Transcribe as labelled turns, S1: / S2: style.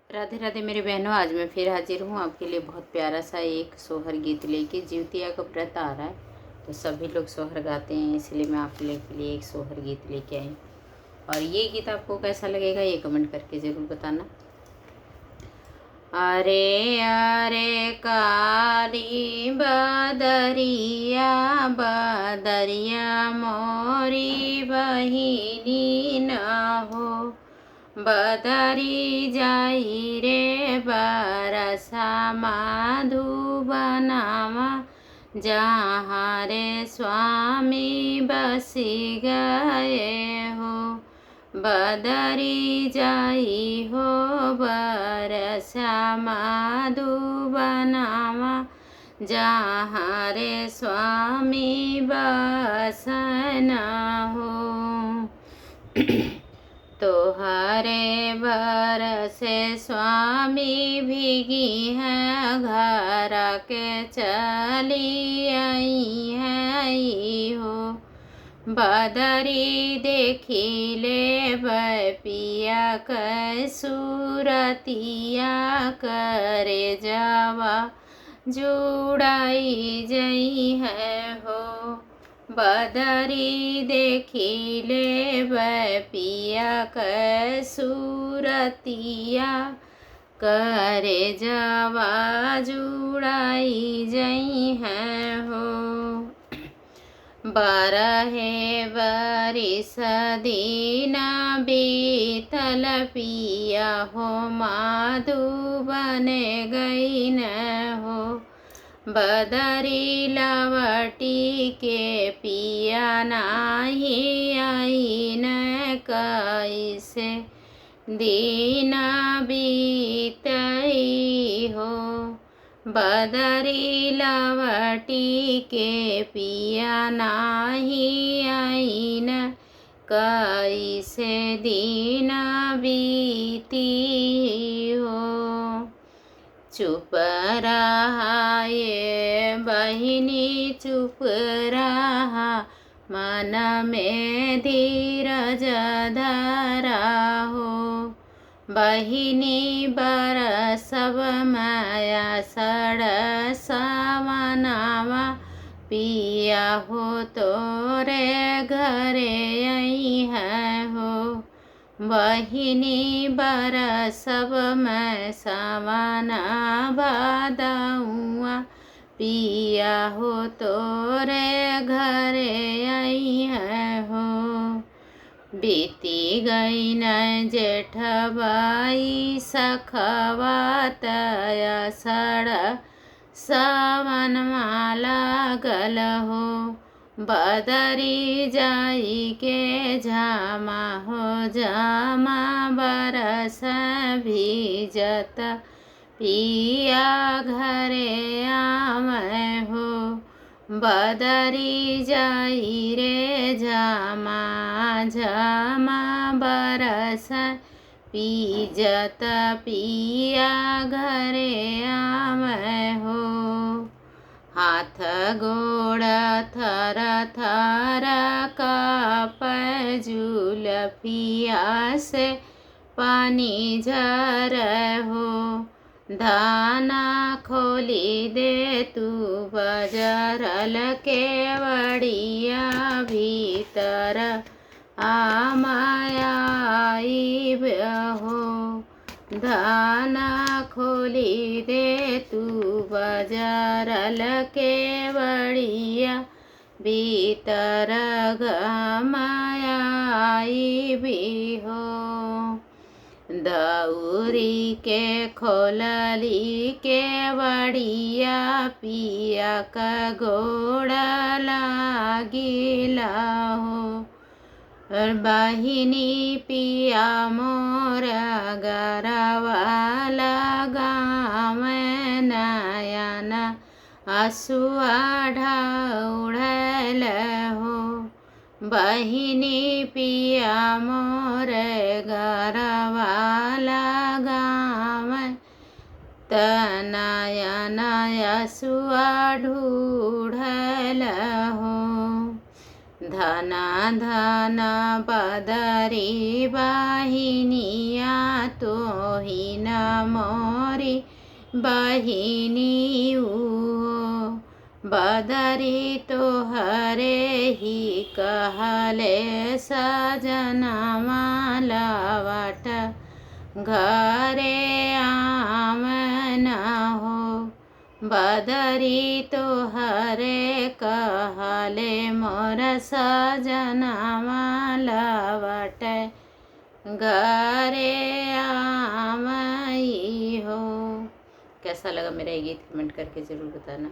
S1: राधे राधे मेरे बहनों, आज मैं फिर हाजिर हूँ आपके लिए बहुत प्यारा सा एक सोहर गीत लेके। जिउतिया का व्रत आ रहा है तो सभी लोग सोहर गाते हैं, इसलिए मैं आप लोग के लिए एक सोहर गीत लेके आई। और ये गीत आपको कैसा लगेगा ये कमेंट करके ज़रूर बताना। अरे अरे काली बदरिया बदरिया मोरी बहिनी न हो, बदरी जाई रे बरसा मधुबनावा, जहाँ रे स्वामी बसी गए हो। बदरी जाई हो बरसा मधुबनावा, जहाँ रे स्वामी बसन हो। तोहरे बरसे स्वामी भीगी है, घर के चली आई है हो। बदरी देखी ले पिया कै सूरतिया, करे जावा जुड़ाई जई है हो। बदरी देखी ले पिया कै सूरतिया, करे जावा जुड़ाई जई है हो। बरहे बरिस दिन बीतल पिया हो, मधुबन गई न हो। बदरी लवटी के पिया नाही आई न, कैसे दिन बीतई हो। बदरी लवटी के पिया नाही आई न, कैसे दिन बीती हो। चुप रहा ये बहिनी चुप रहा, मन में धीरज धरा हो। बहिनी बरसब माया सड़ सावनावा, पिया हो तोरे घरे आई है हो। बहिनी बरसब मैं सावना भादउआ, पिया हो तोरे घरे आई है हो। बीती गई न जेठबाई सखवा, तया सड़ सावन माला गल हो। बदरी जाई के झामा हो, झामा बरस भीजत पिया घरे आवे हो। बदरी जाई रे झामा झामा बरस भीजत पिया घरे आवे हो। हाथ गोड़ थर थर कापै, जुलफिया से पानी झर हो। धाना खोली दे तू बजरल केवड़िया, भीतर आमायाई हो। धाना खोली दे तू बजरल केवड़िया, भीतर गमायाई भी हो। दौरी के खोलली केवड़िया, पिया का गोड़ा लागिला हो। बहिनी पिया मोर गरवाला गाँव, नयन आंसुआ ढाउड़ल हो। बहिनी पिया मोर गरवाला गाँव, तनयन आंसुआ ढूढ़ल हो। धना धना बदरी बहिनिया तो ही न मोरी बहिनी बदरी तो हरे ही कहले सजनवा लवट घरे आमन हो। बदरी तो हरे कहले मोर सजनवा लवट घरे आमई हो। कैसा लगा मेरा ये गीत कमेंट करके ज़रूर बताना।